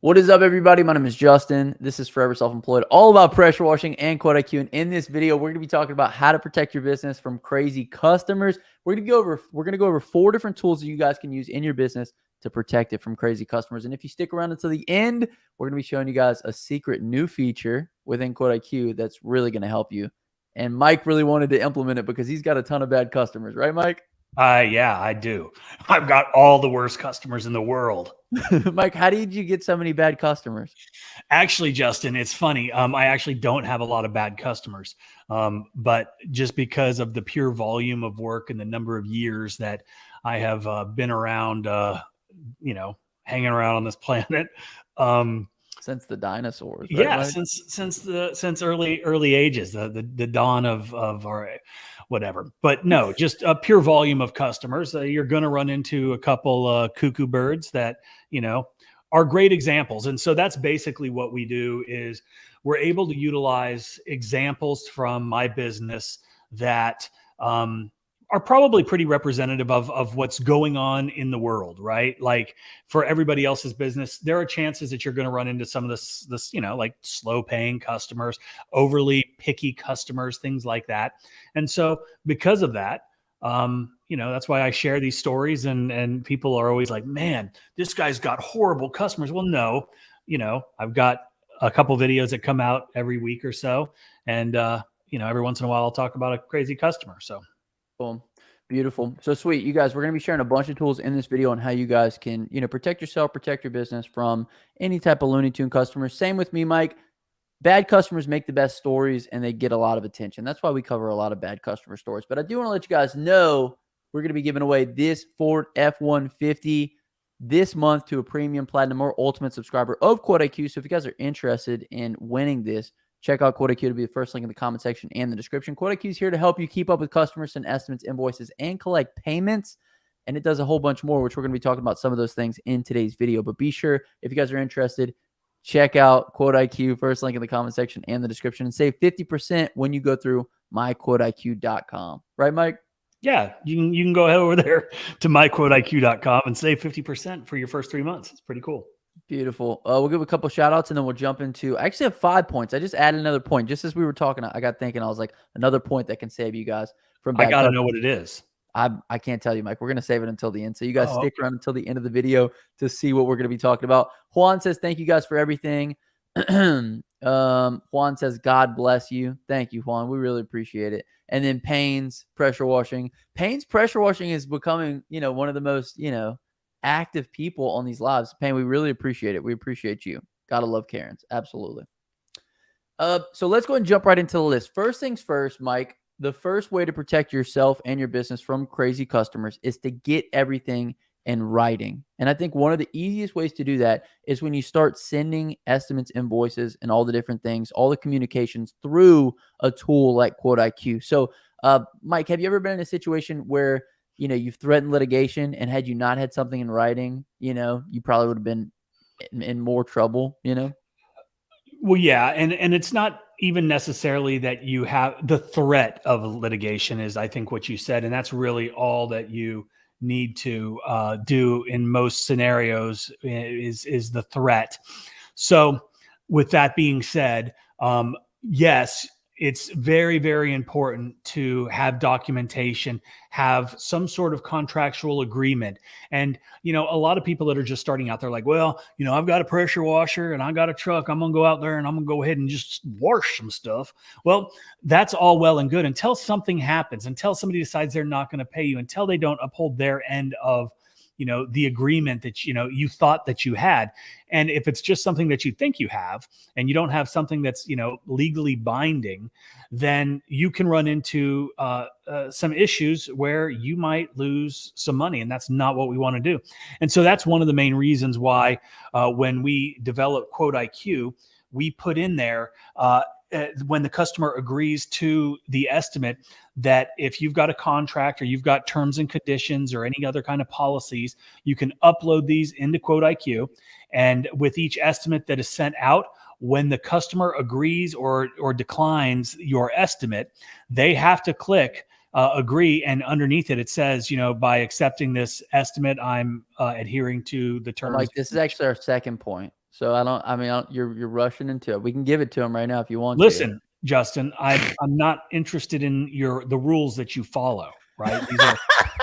What is up, everybody? My name is Justin. This is Forever Self-Employed, all about pressure washing and QuoteIQ. And in this video, we're going to be talking about how to protect your business from crazy customers. We're going to go over 4 different tools that you guys can use in your business to protect it from crazy customers. And if you stick around until the end, we're going to be showing you guys a secret new feature within QuoteIQ that's really going to help you. And Mike really wanted to implement it because he's got a ton of bad customers, right, Mike? Yeah, I do. I've got all the worst customers in the world. Mike, how did you get so many bad customers? Actually, Justin, it's funny. I actually don't have a lot of bad customers, but just because of the pure volume of work and the number of years that I have been around, hanging around on this planet. Since the dinosaurs, right, Yeah, Mike? since early ages, the dawn of our whatever. But no, just a pure volume of customers. You're going to run into a couple cuckoo birds that are great examples, and so that's basically what we do. Is we're able to utilize examples from my business that are probably pretty representative of what's going on in the world, right? Like for everybody else's business, there are chances that you're going to run into some of this, like slow paying customers, overly picky customers, things like that. And so because of that, that's why I share these stories and people are always like, man, this guy's got horrible customers. Well, no, I've got a couple videos that come out every week or so. And, every once in a while I'll talk about a crazy customer. So. Boom. Beautiful. So sweet. You guys, we're going to be sharing a bunch of tools in this video on how you guys can, protect yourself, protect your business from any type of Looney Tune customers. Same with me, Mike. Bad customers make the best stories and they get a lot of attention. That's why we cover a lot of bad customer stories. But I do want to let you guys know we're going to be giving away this Ford F-150 this month to a premium, platinum, or ultimate subscriber of QuoteIQ. So if you guys are interested in winning this, check out QuoteIQ to be the first link in the comment section and the description. QuoteIQ is here to help you keep up with customers, send estimates, invoices, and collect payments. And it does a whole bunch more, which we're going to be talking about some of those things in today's video. But be sure, if you guys are interested, check out QuoteIQ, first link in the comment section and the description, and save 50% when you go through myquoteiq.com. Right, Mike? Yeah, you can go ahead over there to myquoteiq.com and save 50% for your first 3 months. It's pretty cool. Beautiful. We'll give a couple shout outs and then we'll jump into, I actually have 5 points. I just added another point. Just as we were talking, I got thinking, I was like, another point that can save you guys from bad I got to know what it is. I can't tell you, Mike. We're going to save it until the end. So you guys stick around until the end of the video to see what we're going to be talking about. Juan says, thank you guys for everything. Juan says, God bless you. Thank you, Juan. We really appreciate it. And then Payne's pressure washing. Payne's pressure washing is becoming, one of the most, active people on these lives. Payne, we really appreciate it. We appreciate you. Gotta love Karens. Absolutely. So let's go ahead and jump right into the list. First things first, Mike, the first way to protect yourself and your business from crazy customers is to get everything in writing. And I think one of the easiest ways to do that is when you start sending estimates, invoices, and all the different things, all the communications through a tool like QuoteIQ. So, Mike, have you ever been in a situation where you've threatened litigation, and had you not had something in writing, you probably would have been in more trouble, Well, yeah. And it's not even necessarily that you have the threat of litigation is, I think, what you said. And that's really all that you need to do in most scenarios is the threat. So with that being said, yes, it's very, very important to have documentation, have some sort of contractual agreement. And, a lot of people that are just starting out, they're like, well, I've got a pressure washer and I got a truck. I'm going to go out there and I'm going to go ahead and just wash some stuff. Well, that's all well and good until something happens, until somebody decides they're not going to pay you, until they don't uphold their end of the agreement that, you thought that you had. And if it's just something that you think you have and you don't have something that's, legally binding, then you can run into some issues where you might lose some money. And that's not what we want to do. And so that's one of the main reasons why when we develop QuoteIQ, we put in there when the customer agrees to the estimate, that if you've got a contract or you've got terms and conditions or any other kind of policies, you can upload these into QuoteIQ. And with each estimate that is sent out, when the customer agrees or declines your estimate, they have to click agree. And underneath it, it says, by accepting this estimate, I'm adhering to the terms. Like, this is actually our second point. So you're rushing into it. We can give it to him right now if you want to. Listen, Justin, I'm not interested in the rules that you follow, right?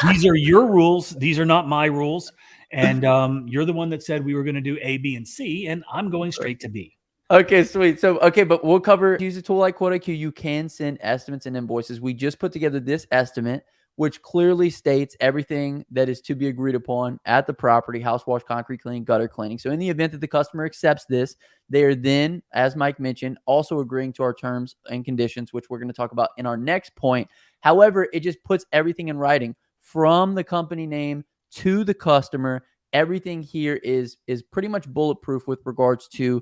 These are your rules. These are not my rules. And you're the one that said we were going to do A, B, and C, and I'm going straight to B. Okay, sweet. So, okay, but we'll cover, use a tool like QuoteIQ. You can send estimates and invoices. We just put together this estimate, which clearly states everything that is to be agreed upon at the property: house wash, concrete cleaning, gutter cleaning. So in the event that the customer accepts this, they are then, as Mike mentioned, also agreeing to our terms and conditions, which we're going to talk about in our next point. However, it just puts everything in writing from the company name to the customer. Everything here is pretty much bulletproof with regards to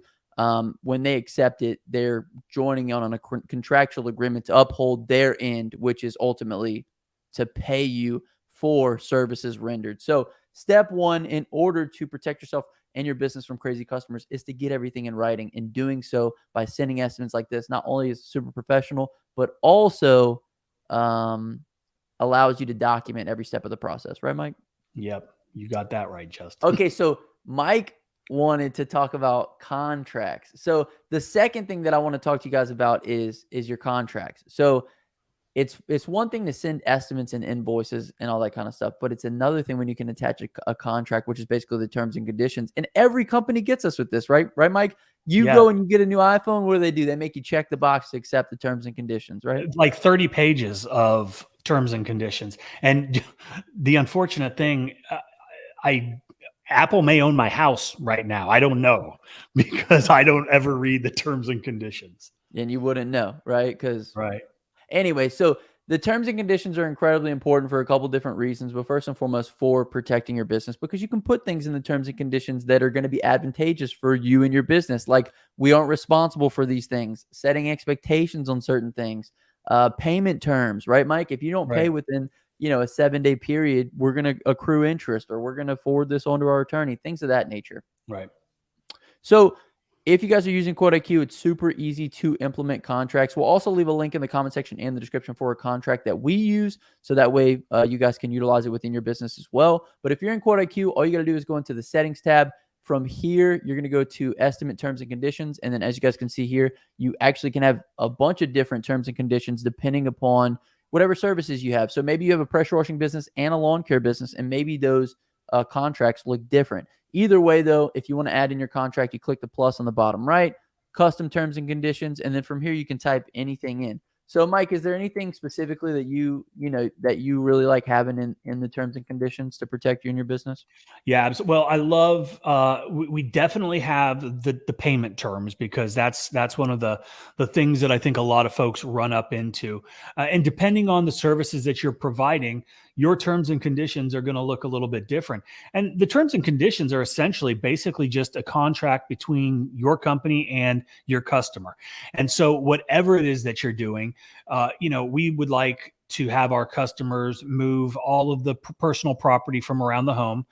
when they accept it, they're joining on a contractual agreement to uphold their end, which is ultimately to pay you for services rendered. So step one, in order to protect yourself and your business from crazy customers, is to get everything in writing. And doing so by sending estimates like this, not only is super professional, but also allows you to document every step of the process. Right, Mike? Yep. You got that right, Justin. Okay. So Mike wanted to talk about contracts. So the second thing that I want to talk to you guys about is your contracts. So it's one thing to send estimates and invoices and all that kind of stuff, but it's another thing when you can attach a contract, which is basically the terms and conditions. And every company gets us with this, right? Right, Mike? You go and you get a new iPhone. What do? They make you check the box to accept the terms and conditions, right? Like 30 pages of terms and conditions. And the unfortunate thing, Apple may own my house right now. I don't know, because I don't ever read the terms and conditions. And you wouldn't know, right? Right. Anyway, so the terms and conditions are incredibly important for a couple different reasons, but first and foremost for protecting your business, because you can put things in the terms and conditions that are going to be advantageous for you and your business. Like, we aren't responsible for these things, setting expectations on certain things, payment terms, right, Mike? If you don't pay within, a 7-day period, we're going to accrue interest, or we're going to forward this on to our attorney, things of that nature. Right. So if you guys are using QuoteIQ, it's super easy to implement contracts. We'll also leave a link in the comment section and the description for a contract that we use, so that way you guys can utilize it within your business as well. But if you're in QuoteIQ, all you got to do is go into the settings tab. From here, you're going to go to estimate terms and conditions. And then, as you guys can see here, you actually can have a bunch of different terms and conditions depending upon whatever services you have. So maybe you have a pressure washing business and a lawn care business, and maybe those contracts look different. Either way, though, if you want to add in your contract, you click the plus on the bottom right, custom terms and conditions, and then from here you can type anything in. So, Mike, is there anything specifically that you really like having in the terms and conditions to protect you and your business? Yeah. Well, I love, we definitely have the payment terms, because that's one of the things that I think a lot of folks run up into. And depending on the services that you're providing, your terms and conditions are going to look a little bit different. And the terms and conditions are essentially basically just a contract between your company and your customer. And so whatever it is that you're doing, we would like to have our customers move all of the personal property from around the home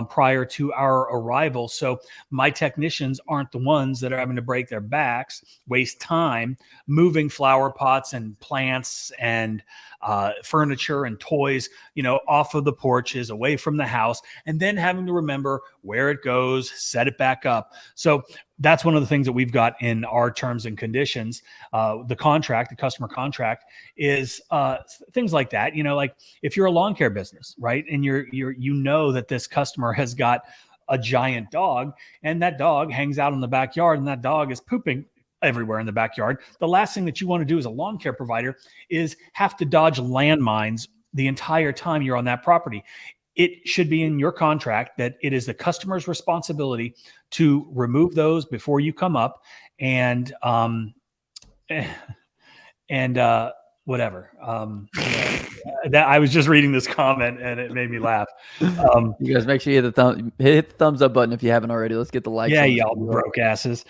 prior to our arrival. So my technicians aren't the ones that are having to break their backs, waste time moving flower pots and plants and furniture and toys, off of the porches, away from the house, and then having to remember where it goes, set it back up. So that's one of the things that we've got in our terms and conditions. The contract, the customer contract, is things like that. Like if you're a lawn care business, right, and that this customer has got a giant dog, and that dog hangs out in the backyard, and that dog is pooping everywhere in the backyard. The last thing that you want to do as a lawn care provider is have to dodge landmines the entire time you're on that property. It should be in your contract that it is the customer's responsibility to remove those before you come up, and whatever. That I was just reading this comment and it made me laugh. You guys make sure you hit the thumbs up button if you haven't already. Let's get the likes. Yeah, y'all broke asses.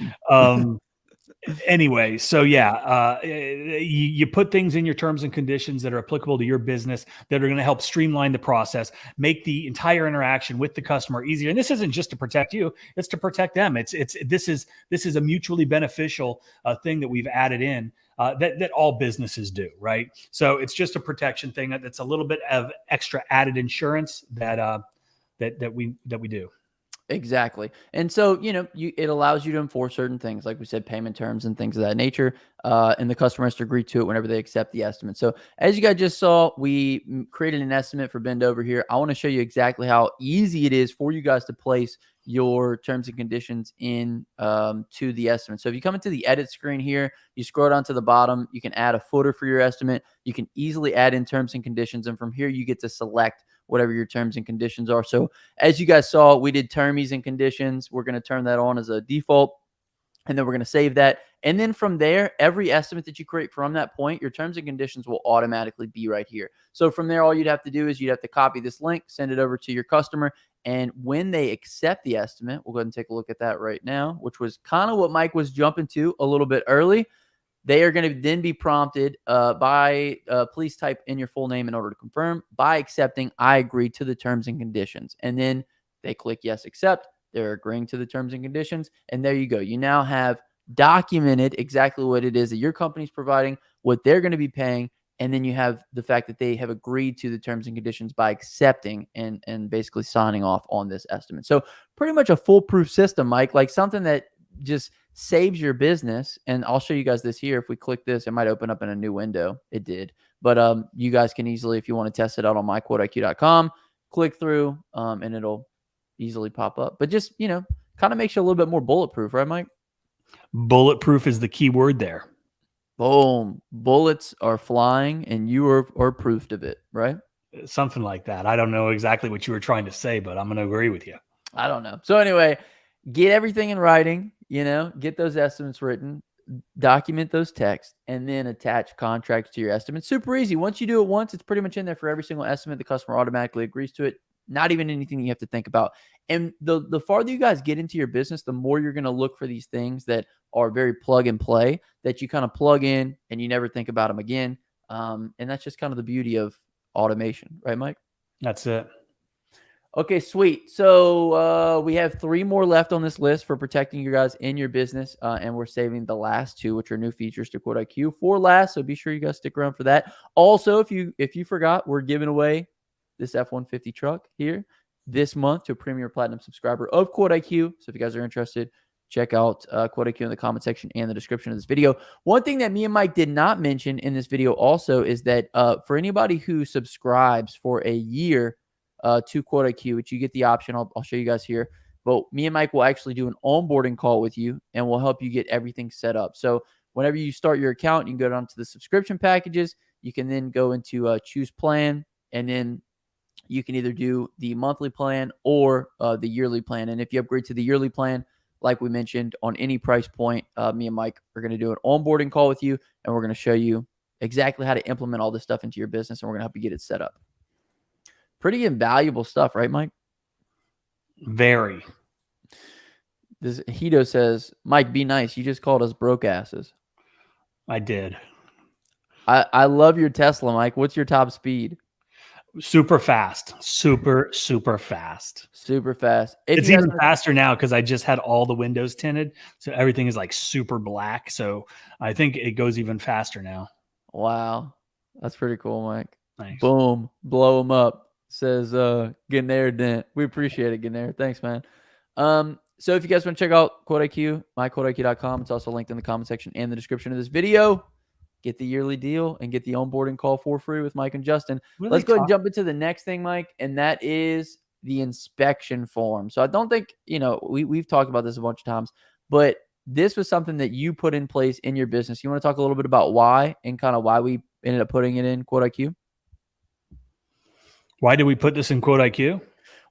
Anyway, so you put things in your terms and conditions that are applicable to your business, that are going to help streamline the process, make the entire interaction with the customer easier. And this isn't just to protect you; it's to protect them. This is a mutually beneficial thing that we've added in that all businesses do, right? So it's just a protection thing that's a little bit of extra added insurance that we do. Exactly. And so, it allows you to enforce certain things, like we said, payment terms and things of that nature. And the customer has to agree to it whenever they accept the estimate. So as you guys just saw, we created an estimate for Bend Over here. I want to show you exactly how easy it is for you guys to place your terms and conditions in to the estimate. So if you come into the edit screen here, you scroll down to the bottom, you can add a footer for your estimate. You can easily add in terms and conditions. And from here, you get to select whatever your terms and conditions are. So as you guys saw, we did terms and conditions. We're going to turn that on as a default, and then we're going to save that. And then from there, every estimate that you create from that point, your terms and conditions will automatically be right here. So from there, all you'd have to do is you'd have to copy this link, send it over to your customer. And when they accept the estimate, we'll go ahead and take a look at that right now, which was kind of what Mike was jumping to a little bit early. They are going to then be prompted by please type in your full name in order to confirm. By accepting, I agree to the terms and conditions. And then they click yes, accept. They're agreeing to the terms and conditions. And there you go. You now have documented exactly what it is that your company's providing, what they're going to be paying. And then you have the fact that they have agreed to the terms and conditions by accepting and basically signing off on this estimate. So pretty much a foolproof system, Mike, like something that just saves your business. And I'll show you guys this here. If we click this, it might open up in a new window. It did. But you guys can easily, if you want to test it out on myquoteiq.com, click through and it'll easily pop up. But just, kind of makes you a little bit more bulletproof, right, Mike? Bulletproof is the key word there. Boom. Bullets are flying and you are proofed of it, right? Something like that. I don't know exactly what you were trying to say, but I'm going to agree with you. I don't know. So anyway, get everything in writing, get those estimates written, document those texts, and then attach contracts to your estimate. Super easy. Once you do it once, it's pretty much in there for every single estimate. The customer automatically agrees to it. Not even anything you have to think about. And the farther you guys get into your business, the more you're going to look for these things that are very plug and play that you kind of plug in and you never think about them again. And that's just kind of the beauty of automation, right, Mike? That's it. Okay, sweet. So we have 3 more left on this list for protecting you guys in your business, and we're saving the last 2, which are new features to QuoteIQ for last. So be sure you guys stick around for that. Also, if you forgot, we're giving away this F-150 truck here this month to a Premier Platinum subscriber of QuoteIQ. So if you guys are interested, check out QuoteIQ in the comment section and the description of this video. One thing that me and Mike did not mention in this video also is that for anybody who subscribes for a year to QuoteIQ, which you get the option, I'll show you guys here. But me and Mike will actually do an onboarding call with you, and we'll help you get everything set up. So whenever you start your account, you can go down to the subscription packages. You can then go into choose plan, and then you can either do the monthly plan or the yearly plan. And if you upgrade to the yearly plan, like we mentioned, on any price point, me and Mike are going to do an onboarding call with you, and we're going to show you exactly how to implement all this stuff into your business, and we're going to help you get it set up. Pretty invaluable stuff, right, Mike? Very. This Hito says, Mike, be nice. You just called us broke asses. I did. I love your Tesla, Mike. What's your top speed? Super fast. Super fast. Super fast. It's even faster now because I just had all the windows tinted. So everything is like super black. So I think it goes even faster now. Wow. That's pretty cool, Mike. Thanks. Boom. Blow them up. Says Ganair Dent. We appreciate it, Ganair. Thanks, man. So if you guys want to check out QuoteIQ, myquoteiq.com. It's also linked in the comment section and the description of this video. Get the yearly deal and get the onboarding call for free with Mike and Justin. Let's go ahead and jump into the next thing, Mike, and that is the inspection form. So I don't think, we've talked about this a bunch of times, but this was something that you put in place in your business. You want to talk a little bit about why and kind of why we ended up putting it in QuoteIQ? Why did we put this in QuoteIQ?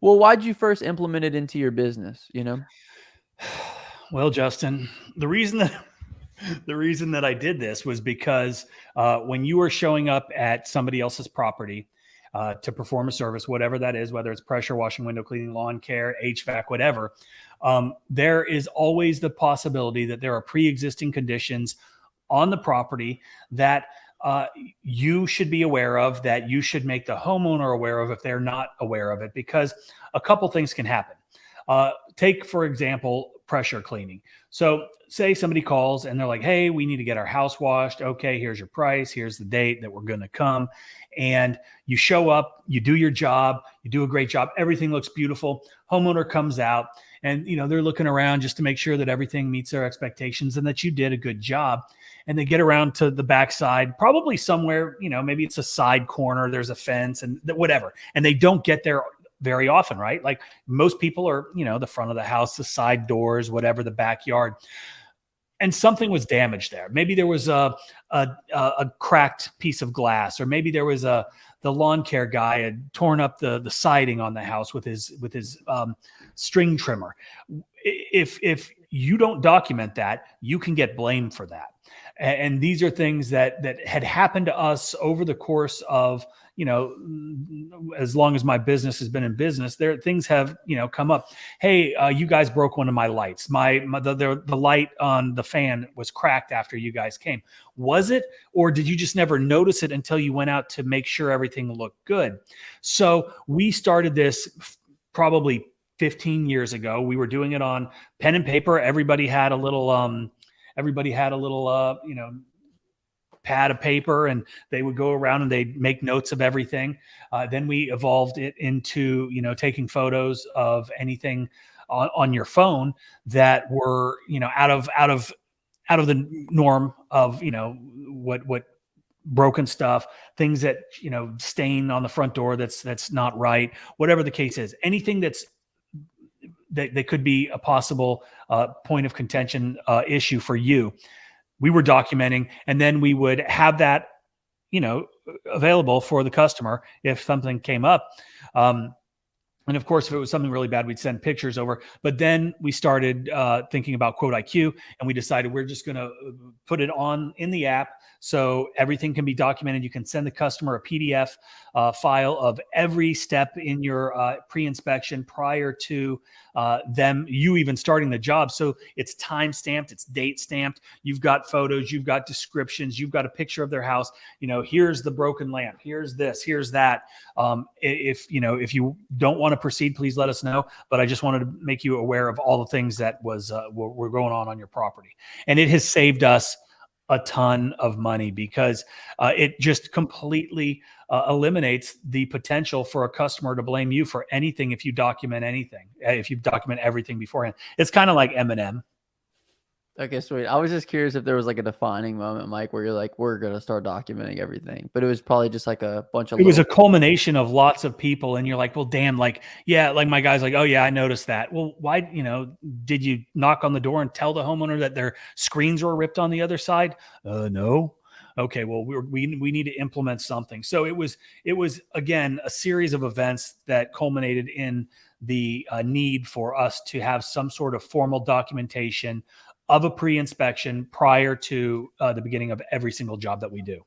Well, why did you first implement it into your business, Well, Justin, the reason that I did this was because when you are showing up at somebody else's property to perform a service, whatever that is, whether it's pressure washing, window cleaning, lawn care, HVAC, whatever, there is always the possibility that there are pre-existing conditions on the property that you should be aware of, that you should make the homeowner aware of if they're not aware of it, because a couple things can happen. Take, for example, pressure cleaning. So say somebody calls and they're like, hey, we need to get our house washed. Okay, here's your price. Here's the date that we're going to come. And you show up, you do your job, you do a great job. Everything looks beautiful. Homeowner comes out and, they're looking around just to make sure that everything meets their expectations and that you did a good job. And they get around to the backside, probably somewhere, maybe it's a side corner, there's a fence and whatever. And they don't get there very often, right? Like most people are, the front of the house, the side doors, whatever, the backyard. And something was damaged there. Maybe there was a cracked piece of glass, or maybe there was the lawn care guy had torn up the siding on the house with his string trimmer. If you don't document that, you can get blamed for that. And these are things that had happened to us over the course of, as long as my business has been in business, things have, come up. Hey, you guys broke one of my lights. The light on the fan was cracked after you guys came. Was it, or did you just never notice it until you went out to make sure everything looked good? So we started this probably 15 years ago. We were doing it on pen and paper. Everybody had a little, pad of paper, and they would go around and they'd make notes of everything. Then we evolved it into, taking photos of anything on your phone that were, out of the norm of, what broken stuff, things that, stain on the front door that's not right, whatever the case is, anything that could be a possible point of contention issue for you. We were documenting, and then we would have that, available for the customer if something came up. And of course, if it was something really bad, we'd send pictures over. But then we started thinking about QuoteIQ, and we decided we're just going to put it on in the app so everything can be documented. You can send the customer a PDF file of every step in your pre-inspection prior to you even starting the job. So it's time stamped, it's date stamped. You've got photos, you've got descriptions, you've got a picture of their house. Here's the broken lamp, here's this, here's that. If you don't want to proceed, please let us know. But I just wanted to make you aware of all the things that were going on your property. And it has saved us a ton of money because it just completely eliminates the potential for a customer to blame you for anything if you document anything, if you document everything beforehand. It's kind of like M&M. Okay, sweet. I was just curious if there was like a defining moment, Mike, where you're like, we're going to start documenting everything. But it was probably just like a bunch of It was a culmination of lots of people. And you're like, well, damn, like, yeah, like my guy's like, oh, yeah, I noticed that. Well, why, did you knock on the door and tell the homeowner that their screens were ripped on the other side? No. Okay, well, we need to implement something. So it was again a series of events that culminated in the need for us to have some sort of formal documentation of a pre-inspection prior to the beginning of every single job that we do.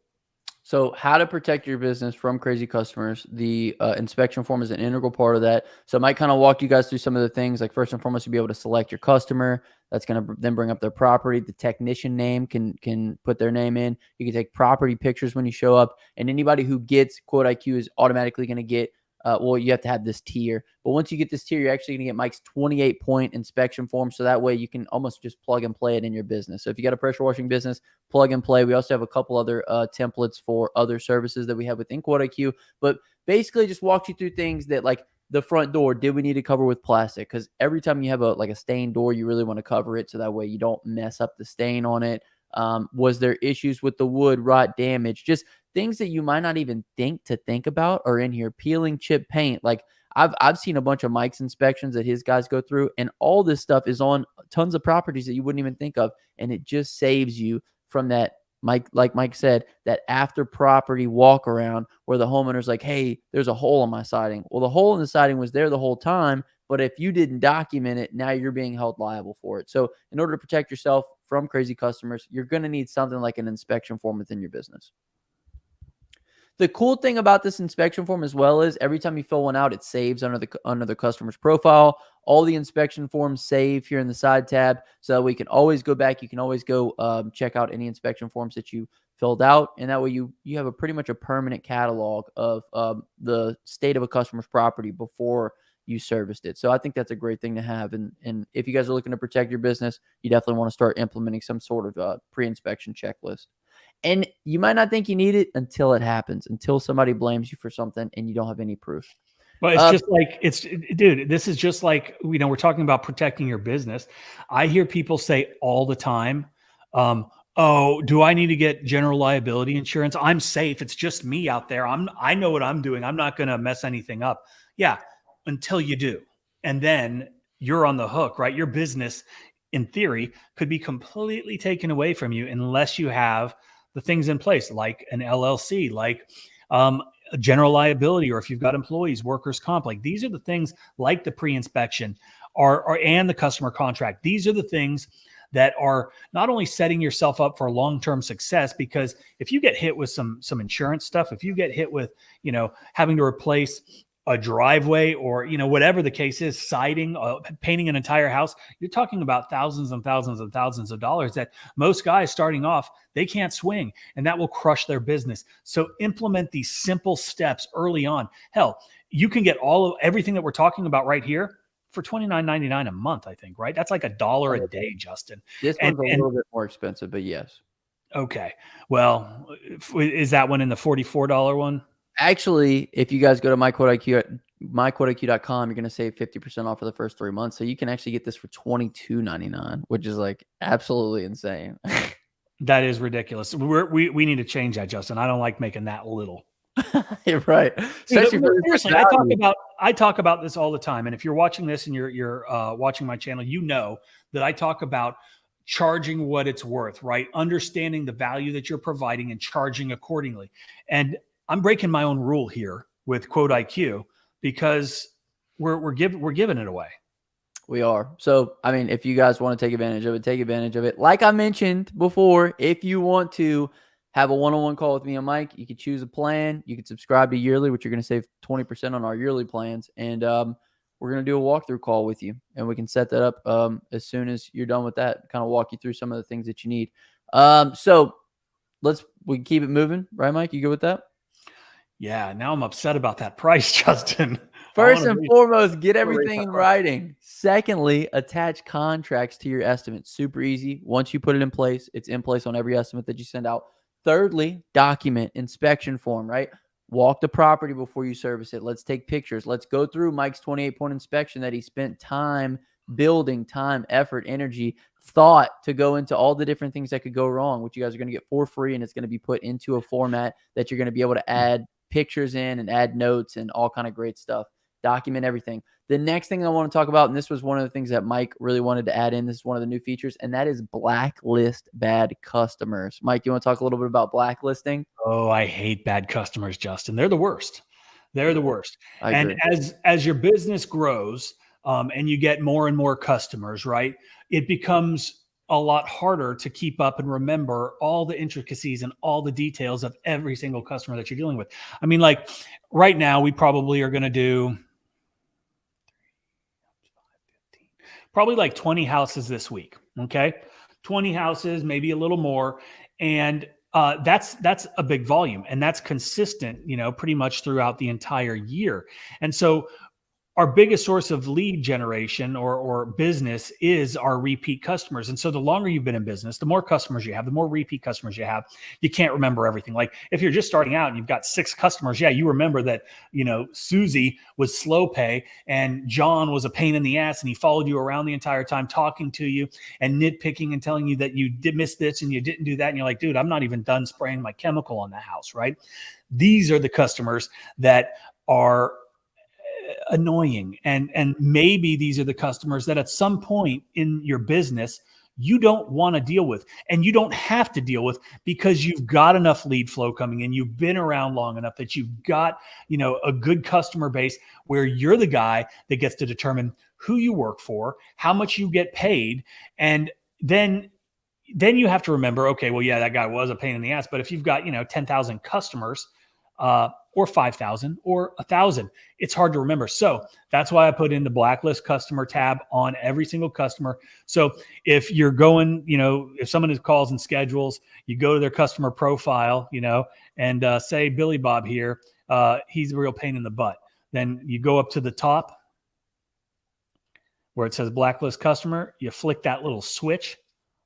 So how to protect your business from crazy customers. The inspection form is an integral part of that. So I might kind of walk you guys through some of the things. Like first and foremost, you'll be able to select your customer. That's going to then bring up their property. The technician name can put their name in. You can take property pictures when you show up. And anybody who gets QuoteIQ is automatically going to get you have to have this tier. But once you get this tier, you're actually going to get Mike's 28-point inspection form. So that way you can almost just plug and play it in your business. So if you got a pressure washing business, plug and play. We also have a couple other templates for other services that we have within QuoteIQ. But basically just walks you through things that like the front door, did we need to cover with plastic? Because every time you have a stained door, you really want to cover it so that way you don't mess up the stain on it. Was there issues with the wood, rot, damage? Just things that you might not even think about are in here. Peeling, chip paint. Like I've seen a bunch of Mike's inspections that his guys go through, and all this stuff is on tons of properties that you wouldn't even think of, and it just saves you from that. Like Mike said, that after property walk around where the homeowner's like, hey, there's a hole in my siding. Well, the hole in the siding was there the whole time, but if you didn't document it, now you're being held liable for it. So in order to protect yourself from crazy customers, you're going to need something like an inspection form within your business. The cool thing about this inspection form as well is every time you fill one out, it saves under the customer's profile. All the inspection forms save here in the side tab, so that we can always go back. You can always go check out any inspection forms that you filled out, and that way you have a pretty much a permanent catalog of the state of a customer's property before you serviced it. So I think that's a great thing to have. And if you guys are looking to protect your business, you definitely want to start implementing some sort of pre-inspection checklist. And you might not think you need it until it happens, until somebody blames you for something and you don't have any proof. Well, it's just like dude, this is just like, we're talking about protecting your business. I hear people say all the time, oh, do I need to get general liability insurance? I'm safe. It's just me out there. I know what I'm doing. I'm not going to mess anything up. Yeah. Until you do. And then you're on the hook, right? Your business, in theory, could be completely taken away from you unless you have the things in place, like an LLC, like, general liability, or if you've got employees, workers' comp. Like, these are the things, like the pre-inspection and the customer contract. These are the things that are not only setting yourself up for long-term success, because if you get hit with some insurance stuff, if you get hit with, having to replace a driveway, or, whatever the case is, siding, painting an entire house, you're talking about thousands and thousands and thousands of dollars that most guys starting off, they can't swing, and that will crush their business. So implement these simple steps early on. Hell, you can get everything that we're talking about right here for $29.99 a month, I think, right? That's like $1 a day, Justin. This one's a little bit more expensive, but yes. Okay. Well, is that one in the $44 one? Actually, if you guys go to MyQuoteIQ at myquoteIQ.com, you're going to save 50% off for the first 3 months. So you can actually get this for $22.99, which is like absolutely insane. That is ridiculous. We need to change that, Justin. I don't like making that little. You're right. Seriously, I talk about this all the time. And if you're watching this and you're watching my channel, you know that I talk about charging what it's worth, right? Understanding the value that you're providing and charging accordingly. And I'm breaking my own rule here with QuoteIQ because we're giving it away. We are. So, I mean, if you guys want to take advantage of it, take advantage of it. Like I mentioned before, if you want to have a one-on-one call with me and Mike, you can choose a plan. You can subscribe to yearly, which you're going to save 20% on our yearly plans. And we're going to do a walkthrough call with you. And we can set that up as soon as you're done with that, kind of walk you through some of the things that you need. So we can keep it moving. Right, Mike? You good with that? Yeah, now I'm upset about that price, Justin. First and foremost, get everything in writing. Secondly, attach contracts to your estimate. Super easy. Once you put it in place, it's in place on every estimate that you send out. Thirdly, document inspection form, right? Walk the property before you service it. Let's take pictures. Let's go through Mike's 28-point inspection that he spent time building, time, effort, energy, thought to go into all the different things that could go wrong, which you guys are going to get for free, and it's going to be put into a format that you're going to be able to add pictures in and add notes and all kind of great stuff. Document everything. The next thing I want to talk about, and this was one of the things that Mike really wanted to add in, this is one of the new features, and that is blacklist bad customers. Mike, you want to talk a little bit about blacklisting? Oh, I hate bad customers, Justin. They're the worst. They're the worst. And as your business grows and you get more and more customers, right, it becomes a lot harder to keep up and remember all the intricacies and all the details of every single customer that you're dealing with. I mean, like right now, we probably are going to do probably like 20 houses this week. Okay. 20 houses, maybe a little more. And that's a big volume, and that's consistent, pretty much throughout the entire year. And so our biggest source of lead generation or business is our repeat customers. And so the longer you've been in business, the more customers you have, the more repeat customers you have, you can't remember everything. Like if you're just starting out and you've got 6 customers, yeah, you remember that, Susie was slow pay and John was a pain in the ass and he followed you around the entire time talking to you and nitpicking and telling you that you did miss this and you didn't do that. And you're like, dude, I'm not even done spraying my chemical on the house, right? These are the customers that are annoying, and maybe these are the customers that at some point in your business you don't want to deal with, and you don't have to deal with, because you've got enough lead flow coming in, you've been around long enough that you've got a good customer base where you're the guy that gets to determine who you work for, how much you get paid, and then you have to remember, okay, well, yeah, that guy was a pain in the ass, but if you've got 10,000 customers or 5,000 or 1,000. It's hard to remember. So that's why I put in the blacklist customer tab on every single customer. So if you're going, if someone calls and schedules, you go to their customer profile, and say Billy Bob here, he's a real pain in the butt. Then you go up to the top where it says blacklist customer, you flick that little switch,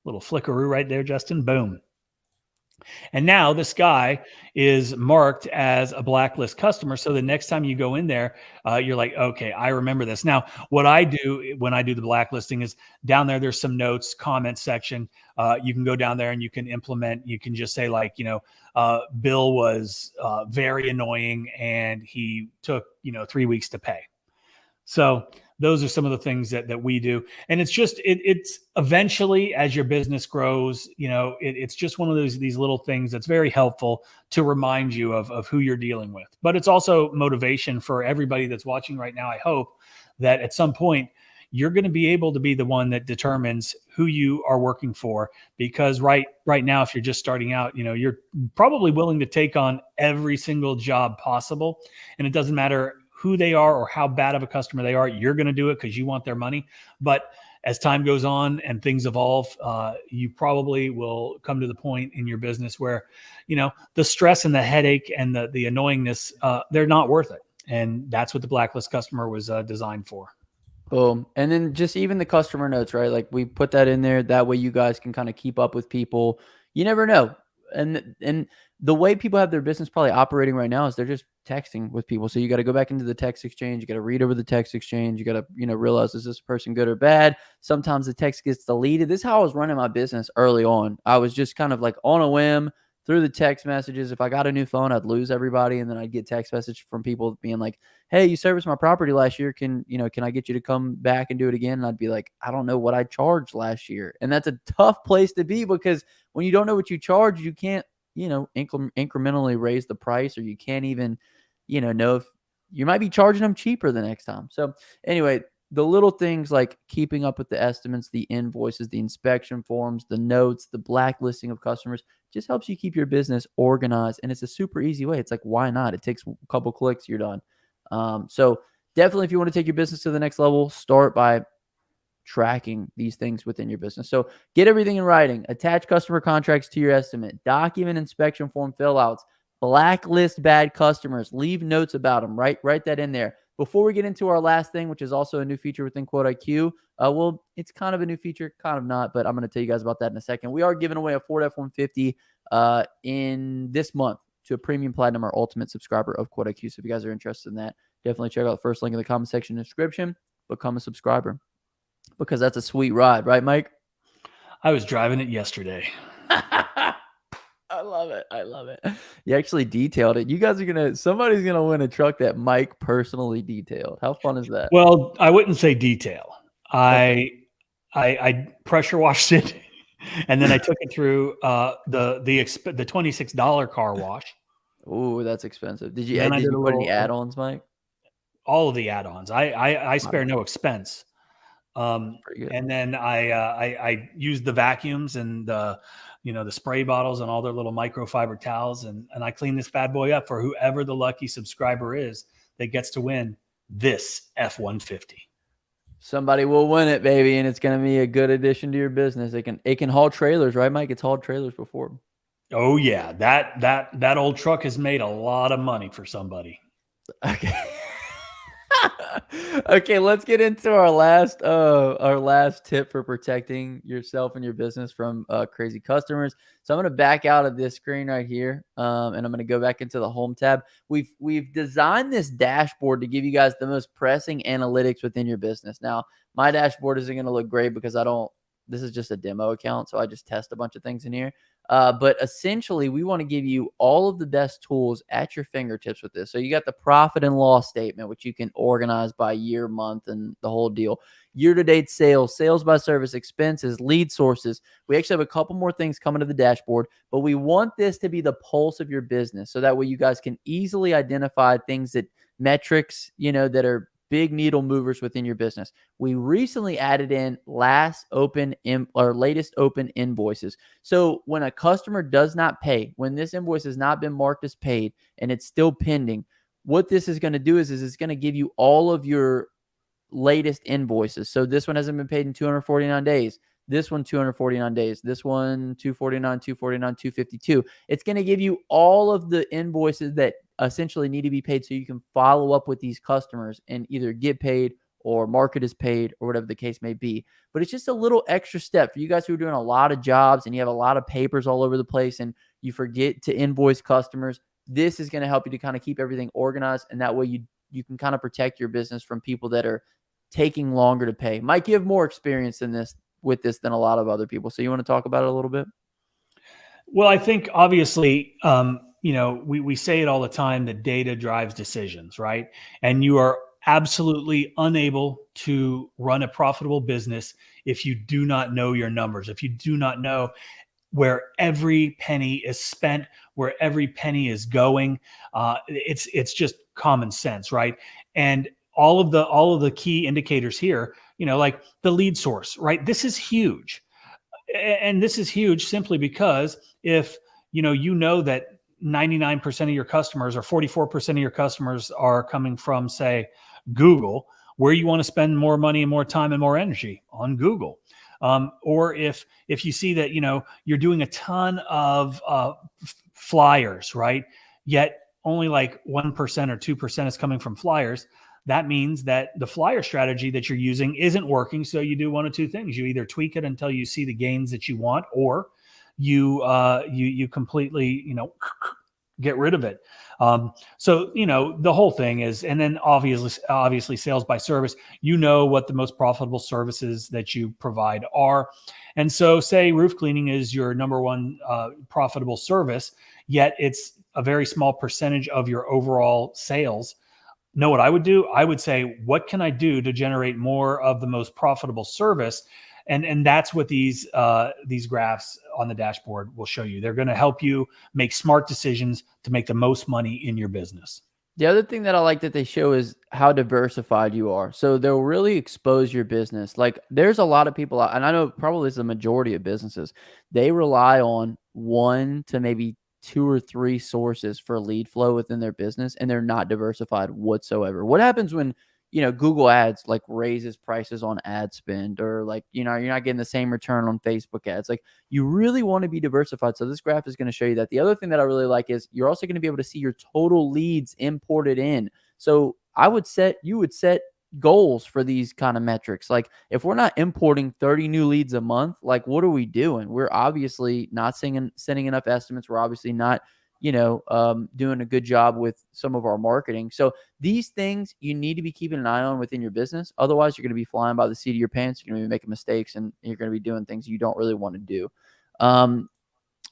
little flickaroo right there, Justin, boom. And now this guy is marked as a blacklist customer. So the next time you go in there, you're like, okay, I remember this. Now, what I do when I do the blacklisting is down there, there's some notes, comment section. You can go down there and you can implement, you can just say like, Bill was very annoying and he took, 3 weeks to pay. So those are some of the things that we do. And it's just, it's eventually as your business grows, it's just one of these little things that's very helpful to remind you of who you're dealing with. But it's also motivation for everybody that's watching right now. I hope that at some point you're going to be able to be the one that determines who you are working for, because right now, if you're just starting out, you're probably willing to take on every single job possible. And it doesn't matter who they are or how bad of a customer they are, you're going to do it because you want their money. But as time goes on and things evolve, you probably will come to the point in your business where, the stress and the headache and the annoyingness, they're not worth it. And that's what the blacklist customer was designed for. Boom. And then just even the customer notes, right? Like we put that in there. That way you guys can kind of keep up with people. You never know. And the way people have their business probably operating right now is they're just texting with people. So you got to go back into the text exchange. You got to read over the text exchange. You got to, realize, is this person good or bad? Sometimes the text gets deleted. This is how I was running my business early on. I was just kind of like on a whim through the text messages. If I got a new phone, I'd lose everybody. And then I'd get text message from people being like, hey, you serviced my property last year. Can I get you to come back and do it again? And I'd be like, I don't know what I charged last year. And that's a tough place to be, because when you don't know what you charge, you can't, incrementally raise the price, or you can't even, know if you might be charging them cheaper the next time. So anyway, the little things like keeping up with the estimates, the invoices, the inspection forms, the notes, the blacklisting of customers just helps you keep your business organized. And it's a super easy way. It's like, why not? It takes a couple clicks, you're done. So definitely, if you want to take your business to the next level, start by tracking these things within your business. So get everything in writing, attach customer contracts to your estimate, document inspection form fill outs, blacklist bad customers, leave notes about them, write that in there. Before we get into our last thing, which is also a new feature within QuoteIQ, it's kind of a new feature, kind of not, but I'm going to tell you guys about that in a second. We are giving away a Ford F-150 in this month to a premium platinum or ultimate subscriber of QuoteIQ. So if you guys are interested in that, definitely check out the first link in the comment section description. Become a subscriber, because that's a sweet ride, right, Mike? I was driving it yesterday. I love it. You actually detailed it. You guys are somebody's gonna win a truck that Mike personally detailed. How fun is that? Well, I wouldn't say detail. I pressure washed it, and then I took it through the $26 car wash. Ooh, that's expensive. Did you put any add-ons, Mike? All of the add-ons. I spare no expense. And then I used the vacuums and the spray bottles and all their little microfiber towels, and I clean this bad boy up for whoever the lucky subscriber is that gets to win this F-150. Somebody will win it, baby, and it's going to be a good addition to your business. It can haul trailers, right, Mike? It's hauled trailers before. Oh yeah, that old truck has made a lot of money for somebody. Okay. Okay, let's get into our last tip for protecting yourself and your business from crazy customers. So I'm going to back out of this screen right here, and I'm going to go back into the home tab. We've designed this dashboard to give you guys the most pressing analytics within your business. Now, my dashboard isn't going to look great because this is just a demo account, so I just test a bunch of things in here. But essentially, we want to give you all of the best tools at your fingertips with this. So you got the profit and loss statement, which you can organize by year, month, and the whole deal. Year-to-date sales, sales by service, expenses, lead sources. We actually have a couple more things coming to the dashboard, but we want this to be the pulse of your business. So that way you guys can easily identify metrics, that are big needle movers within your business. We recently added in latest open invoices. So when a customer does not pay, when this invoice has not been marked as paid and it's still pending, what this is going to do is it's going to give you all of your latest invoices. So this one hasn't been paid in 249 days. This one, 249 days. This one, 249, 249, 252. It's going to give you all of the invoices that essentially need to be paid so you can follow up with these customers and either get paid or market is paid or whatever the case may be. But it's just a little extra step for you guys who are doing a lot of jobs and you have a lot of papers all over the place and you forget to invoice customers. This is going to help you to kind of keep everything organized. And that way you can kind of protect your business from people that are taking longer to pay. Mike, you have more experience in this with this than a lot of other people. So you want to talk about it a little bit? Well, I think obviously, we say it all the time that data drives decisions, right? And you are absolutely unable to run a profitable business if you do not know your numbers, if you do not know where every penny is spent, where every penny is going. It's just common sense, right? And all of the key indicators here, like the lead source, right? This is huge. And this is huge simply because if you know that 99% of your customers or 44% of your customers are coming from, say, Google, where you want to spend more money and more time and more energy on Google. Or if you see that you're doing a ton of flyers, right? Yet only like 1% or 2% is coming from flyers. That means that the flyer strategy that you're using isn't working. So you do one of two things: you either tweak it until you see the gains that you want, or you completely get rid of it. So the whole thing is, and then obviously sales by service. What the most profitable services that you provide are, and so say roof cleaning is your number one profitable service, yet it's a very small percentage of your overall sales. Know what I would do? I would say, what can I do to generate more of the most profitable service? And that's what these graphs on the dashboard will show you. They're going to help you make smart decisions to make the most money in your business. The other thing that I like that they show is how diversified you are. So they'll really expose your business. Like there's a lot of people, and I know probably it's the majority of businesses, they rely on one to maybe two or three sources for lead flow within their business, and they're not diversified whatsoever. What happens when Google Ads like raises prices on ad spend, or like you're not getting the same return on Facebook ads? Like you really want to be diversified. So this graph is going to show you that. The other thing that I really like is you're also going to be able to see your total leads imported in. So you would set goals for these kind of metrics. Like if we're not importing 30 new leads a month, like what are we doing? We're obviously not sending enough estimates. We're obviously not, doing a good job with some of our marketing. So these things you need to be keeping an eye on within your business. Otherwise, you're going to be flying by the seat of your pants. You're going to be making mistakes, and you're going to be doing things you don't really want to do. I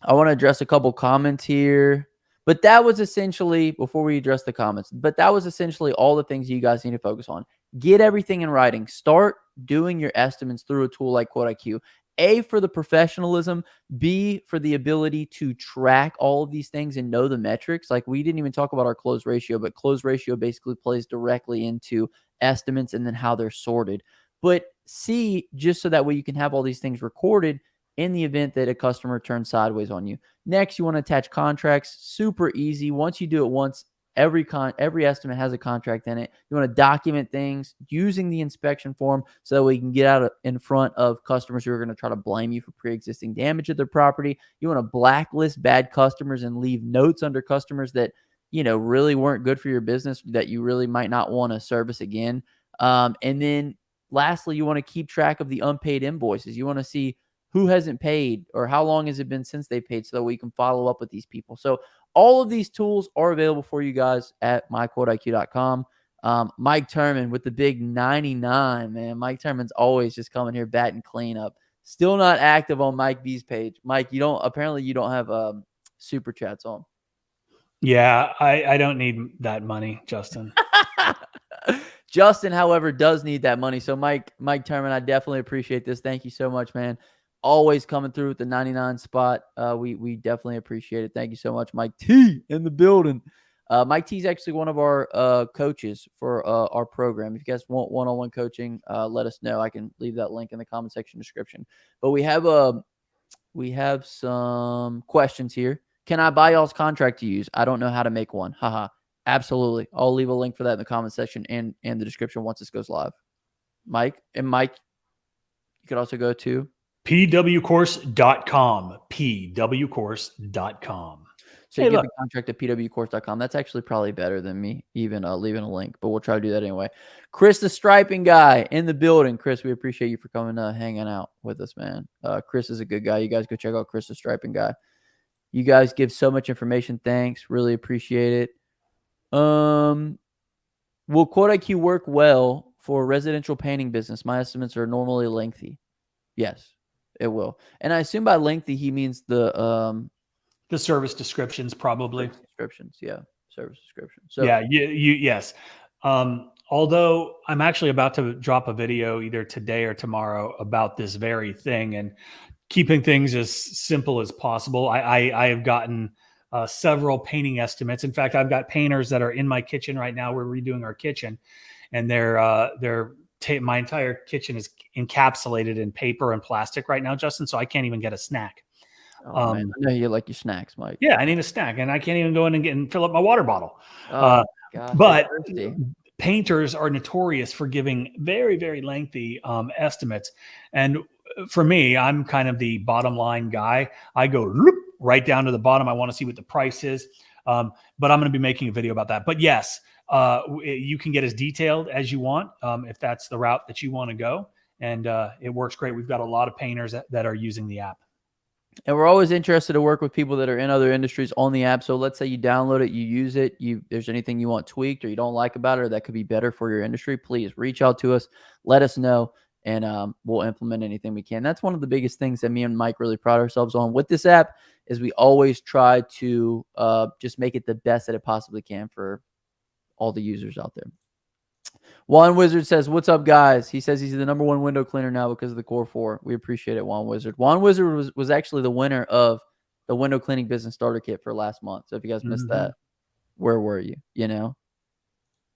want to address a couple comments here. But that was essentially, before we address the comments, all the things you guys need to focus on. Get everything in writing. Start doing your estimates through a tool like QuoteIQ. A, for the professionalism. B, for the ability to track all of these things and know the metrics. Like we didn't even talk about our close ratio, but close ratio basically plays directly into estimates and then how they're sorted. But C, just so that way you can have all these things recorded in the event that a customer turns sideways on you. Next, you want to attach contracts. Super easy. Once you do it once, every estimate has a contract in it. You want to document things using the inspection form so that we can get out in front of customers who are going to try to blame you for pre-existing damage at their property. You want to blacklist bad customers and leave notes under customers that really weren't good for your business, that you really might not want to service again. And then lastly, you want to keep track of the unpaid invoices. You want to see who hasn't paid or how long has it been since they paid, so that we can follow up with these people. So all of these tools are available for you guys at myquoteiq.com. Mike Turman with the big 99, man. Mike Turman's always just coming here batting clean up. Still not active on Mike B's page. Mike, you don't have super chats on. Yeah, I don't need that money, Justin. Justin, however, does need that money. So Mike Turman, I definitely appreciate this. Thank you so much, man. Always coming through with the 99 spot. We definitely appreciate it. Thank you so much, Mike T in the building. Mike T is actually one of our coaches for our program. If you guys want one-on-one coaching, let us know. I can leave that link in the comment section description. But we have some questions here. Can I buy y'all's contract to use? I don't know how to make one. Haha. Absolutely. I'll leave a link for that in the comment section and the description once this goes live. Mike, you could also go to pwcourse.com. pwcourse.com. So Hey, you get look, the contract at pwcourse.com. That's actually probably better than me even leaving a link, but we'll try to do that anyway. Chris, the striping guy in the building. Chris, we appreciate you for coming, hanging out with us, man. Chris is a good guy. You guys go check out Chris, the striping guy. You guys give so much information. Thanks. Really appreciate it. Will QuoteIQ work well for residential painting business? My estimates are normally lengthy. Yes, it will. And I assume by lengthy, he means the service descriptions probably. service descriptions. Yeah, service description. So yeah, yes. Although I'm actually about to drop a video either today or tomorrow about this very thing and keeping things as simple as possible. I have gotten several painting estimates. In fact, I've got painters that are in my kitchen right now. We're redoing our kitchen, and my entire kitchen is encapsulated in paper and plastic right now, Justin. So I can't even get a snack. oh, man, I know you like your snacks, Mike. Yeah, I need a snack, and I can't even go in and fill up my water bottle. Oh, gosh, But thirsty. painters are notorious for giving very, very lengthy estimates. And for me, I'm kind of the bottom line guy. I go right down to the bottom. I want to see what the price is. But I'm going to be making a video about that. But yes, you can get as detailed as you want if that's the route that you want to go. And it works great. We've got a lot of painters that are using the app. And we're always interested to work with people that are in other industries on the app. So let's say you download it, you use it, there's anything you want tweaked or you don't like about it or that could be better for your industry, please reach out to us, let us know, and we'll implement anything we can. That's one of the biggest things that me and Mike really pride ourselves on with this app is we always try to just make it the best that it possibly can for all the users out there. Juan Wizard says, what's up, guys? He says he's the #1 window cleaner now because of the Core 4. We appreciate it, Juan Wizard. Juan Wizard was actually the winner of the window cleaning business starter kit for last month. So if you guys missed that, where were you? You know?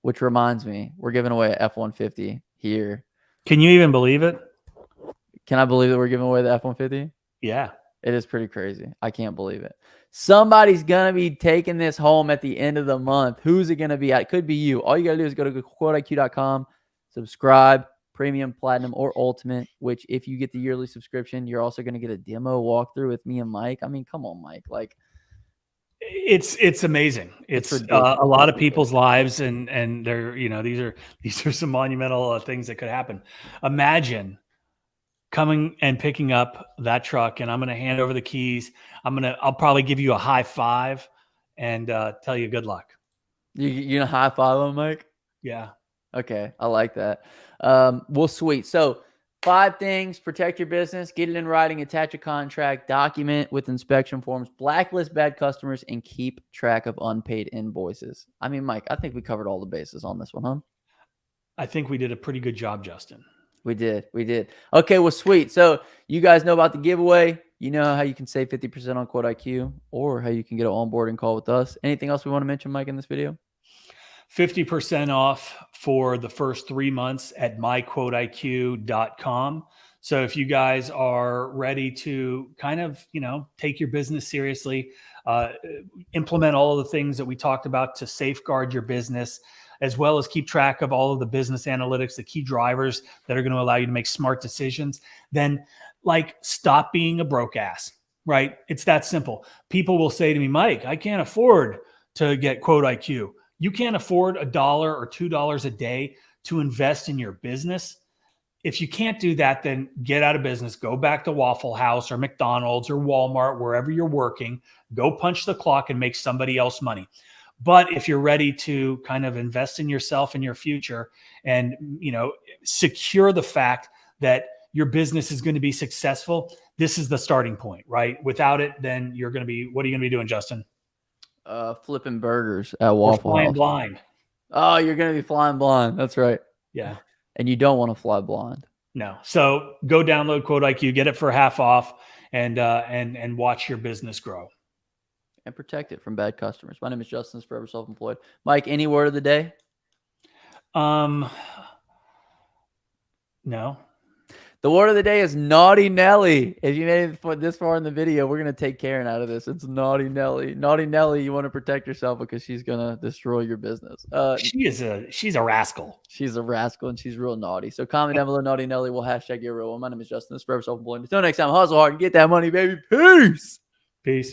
Which reminds me, we're giving away an F-150 here. Can you even believe it? Can I believe that we're giving away the F-150? Yeah. It is pretty crazy. I can't believe it. Somebody's going to be taking this home at the end of the month. Who's it going to be? It could be you. All you got to do is go to QuoteIQ.com, subscribe, premium, platinum, or ultimate, which if you get the yearly subscription, you're also going to get a demo walkthrough with me and Mike. I mean, come on, Mike. Like, it's amazing. It's a lot of people's lives, and they're, these are some monumental things that could happen. Imagine coming and picking up that truck, and I'm going to hand over the keys. I'll probably give you a high five and tell you good luck. You gonna high five him, Mike? Yeah. Okay, I like that. Well, sweet. So 5 things: protect your business, get it in writing, attach a contract, document with inspection forms, blacklist bad customers, and keep track of unpaid invoices. I mean, Mike, I think we covered all the bases on this one, huh? I think we did a pretty good job, Justin. We did. Okay, well, sweet. So you guys know about the giveaway. You know how you can save 50% on QuoteIQ or how you can get an onboarding call with us. Anything else we want to mention, Mike, in this video? 50% off for the first 3 months at myquoteiq.com. So if you guys are ready to kind of, take your business seriously, implement all of the things that we talked about to safeguard your business, as well as keep track of all of the business analytics, the key drivers that are going to allow you to make smart decisions, then stop being a broke ass, right? It's that simple. People will say to me, Mike, I can't afford to get QuoteIQ. You can't afford $1 or $2 a day to invest in your business. If you can't do that, then get out of business. Go back to Waffle House or McDonald's or Walmart, wherever you're working. Go punch the clock and make somebody else money. But if you're ready to kind of invest in yourself and your future and, secure the fact that your business is going to be successful, this is the starting point, right? Without it, then what are you going to be doing, Justin? Flipping burgers at Waffle Flying House. blind. Oh, you're going to be flying blind. That's right. Yeah. And you don't want to fly blind. No. So go download QuoteIQ, get it for half off, and watch your business grow. And protect it from bad customers. My name is Justin, Forever Self-Employed. Mike, any word of the day? No. The word of the day is Naughty Nelly. If you made it this far in the video, we're going to take Karen out of this. It's Naughty Nelly. Naughty Nelly, you want to protect yourself because she's going to destroy your business. She's a rascal. She's a rascal and she's real naughty. So comment down below, Naughty Nelly. We'll hashtag get real. My name is Justin, Forever Self-Employed. Until next time, hustle hard and get that money, baby. Peace. Peace.